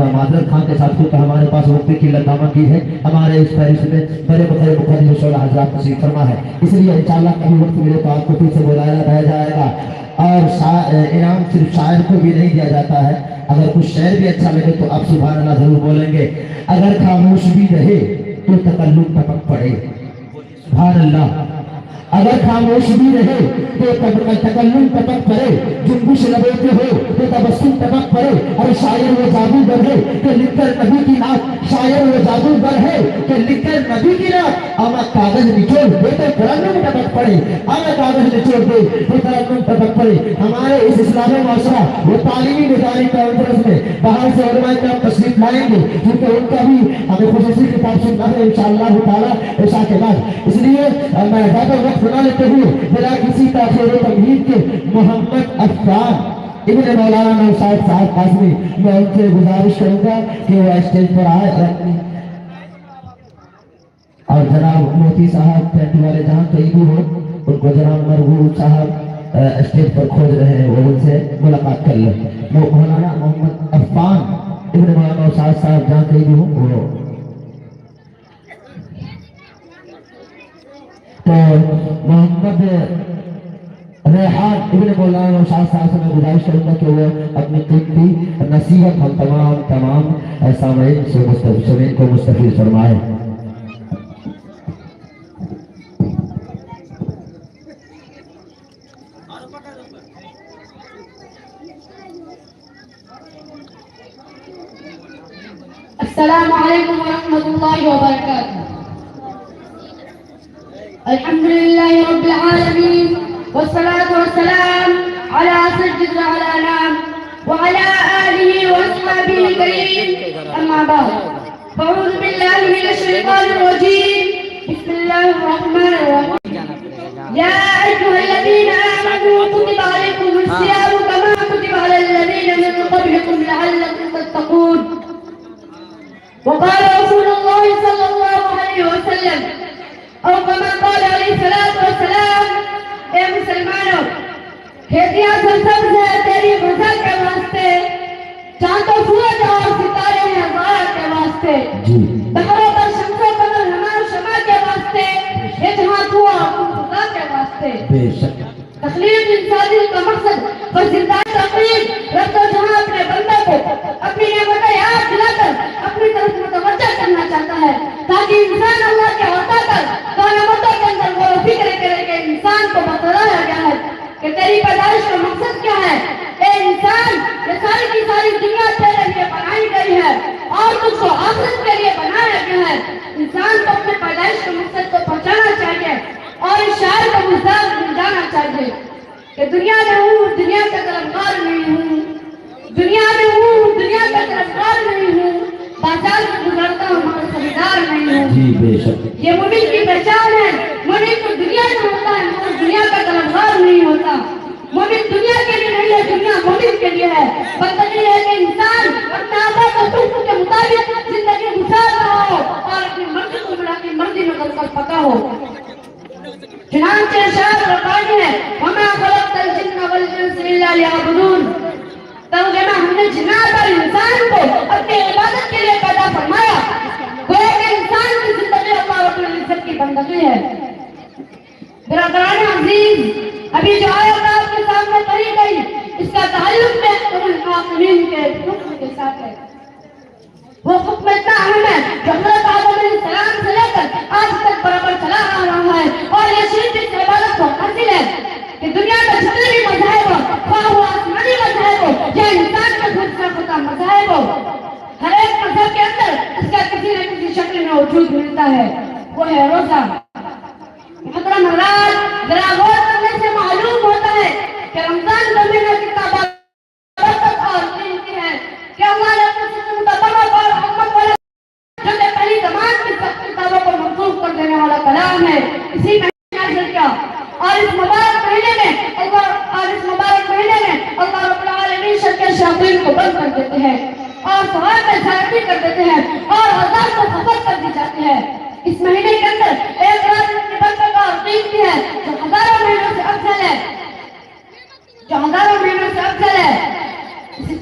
معذرت خان کے ساتھ کیونکہ ہمارے پاس وقت کی قلت دامن ہے، ہمارے اس فہرست میں بڑے بڑے مقدم شعراء حضرات تشریف فرما ہے، اس لیے انشاءاللہ کبھی وقت ملے تو آپ کو پھر سے بلایا جائے گا۔ اور انعام صرف شاعر کو بھی نہیں دیا جاتا ہے، اگر کچھ شعر بھی اچھا لگے تو آپ سبحان اللہ ضرور بولیں گے۔ اگر خاموش بھی رہے تو تکلم ٹپک پڑے، سبحان اللہ۔ اگر خاموش بھی رہے تو تکلم ٹپک پڑے، جنبش لبے پہ ہو تو تبسم ٹپک پڑے۔ اور شاعر وہ جادوگر ہے کہ لکھ کر نبی کی نعت، شاعر وہ جادوگر ہے کہ لکھ کر نبی کی نعت، آمد کاغذ نچوڑ دے تو ترنم ٹپک پڑے، آمد کاغذ نچوڑ دے تو ترنم ٹپک پڑے۔ ہمارے اس اسلامی معاشرہ وہ تعلیمی نظامی کانفرنس میں باہر سے علماء کرام تشریف لائیں گے، کیونکہ ان کا بھی ہمیں خصوصی کتاب سننا ہے انشاءاللہ تعالیٰ عشاء کے بعد۔ اس لیے میں زیادہ وقت بنا لیتے ہوئے بلا کسی تاخیر و تمہید کے محمد عفان ابن مولانا نوشاد صاحب قاسمی، میں ان سے گزارش کروں گا کہ وہ اسٹیج پر آئے اور جناب موتی صاحب پینٹی والے جہاں کہیں بھی ہو ان کو جناب مرغوب صاحب اسٹیج پر کھوج رہے ہیں، وہ ان سے ملاقات کر لیں۔ مولانا محمد عفان ابن مولانا نوشاد صاحب جہاں کہیں بھی ہو وہ تو محمد ریحان ابن مولانا نوشاد صاحب سے میں گزارش کروں گا کہ وہ اپنی قیمتی نصیحت ہم تمام سامعین سے کو مستفید فرمائے۔ السلام علیکم ورحمۃ اللہ وبرکاتہ۔ الحمد لله رب العالمين والصلاة والسلام على سيد الأنام وعلى آله وأصحابه الكريم، أما بعد فأعوذ بالله من الشيطان الرجيم، بسم الله الرحمن الرحيم۔ يا أيها الذين آمنوا كتب عليكم الصيام كما كتب على الذين من قبلكم لعلكم تتقون۔ وقال رسول الله صلى الله عليه وسلم اور كما قال علیہ الصلوۃ والسلام، اے مسلمانوں، کھیتیاں سرسبز ہے تیری غزل کے واسطے، چاند و سورج اور ستارے ہیں ہزار کے واسطے، بہروں پر شمس و قمر ہما و شمع کے واسطے، یہ جہاں تو اور تم خدا کے واسطے۔ تخلیق انسانی کا مقصد اور زندہ تخلیق رب و جہاں اپنے بندے کو اپنی نعمتیں یاد دلا کر اپنی طرف متوجہ کرنا چاہتا ہے، تاکہ انسان اللہ کے عطا کر نعمتوں کے اندر غور و فکر کرے کہ انسان کو بتلایا گیا ہے کہ تیری پیدائش کا مقصد کیا ہے۔ اے انسان، یہ ساری کی ساری دنیا تیرے لیے بنائی گئی ہے اور تجھ کو آخرت کے لیے بنایا گیا ہے۔ انسان کو اپنے پیدائش کے مقصد کو پہنچانا چاہیے اور اس شاعر کو جانا چاہیے کہ دنیا میں ہوں دنیا کا طلبگار نہیں ہوں، دنیا میں ہوں دنیا کا طلبگار نہیں ہوں، بازار میں گزرتا ہوں مگر خریدار نہیں ہوں۔ یہ مومن کی پہچان ہے، مومن تو دنیا میں ہوتا ہے مگر دنیا کا طلبگار نہیں ہوتا۔ مومن دنیا کے لیے نہیں ہے، دنیا مومن کے لیے ہے۔ بندگی ہے کہ انسان اپنے آقا کو حکم کے مطابق زندگی گزار رہا ہو اور اپنی مرضی کو بڑا کی مرضی میں بدل کر پکا ہو۔ چنانچہ شاعر فرماتے ہیں وَمَا خَلَقْتَ الْجِنَّ وَالْإِنسَ إِلَّا لِيَعْبُدُونَ، ترجمہ ہم نے جنات اور انسان کو اپنی عبادت کے لیے پیدا فرمایا، گویا کہ انسان کی زندگی اللہ رب العزت کی بندگی ہے۔ برادران عزیز، ابھی جو آیت آپ کے سامنے پڑھی گئی اس کا تعلق میں العاقلین کے حکم کے ساتھ ہے۔ وہ حکم اتنا اہم ہے جو حضرت آدم علیہ السلام سے لے کر آج تک برابر چلا آ رہا ہے، اور یہ شرک اس عبادت کو حاصل ہے کہ دنیا میں جتنے بھی مذاہب ہو، خواہ وہ آسمانی مذاہب ہو یا انسان کا خود سے خدا مذاہب ہو، ہر ایک مذہب کے اندر اس کا کسی نہ کسی شکل میں وجود ملتا ہے، وہ ہے روزہ۔ محترم حضرات، ذرا غور کرنے سے معلوم ہوتا ہے کہ رمضان کا مہینہ کتنا برکت اور قیمتی ہے کہ اللہ نے اپنے سلسلے متبرک اور حکمت والا جو کہ پہلی زمان کی سب کتابوں کو منسوخ کر دینے والا کلام ہے، اسی مہینے نازل کیا۔ اور اس مبارک مہینے میں اللہ رب العالمین شر کے شیاطین کو بند کر دیتے ہیں اور ثواب میں زیادتی کر دیتے ہیں اور عذاب کو خفت کر دی جاتی ہے۔ اس مہینے کے اندر ایک رات کی برکت اور قیمتی ہے جو ہزاروں مہینوں سے افضل ہے، اسی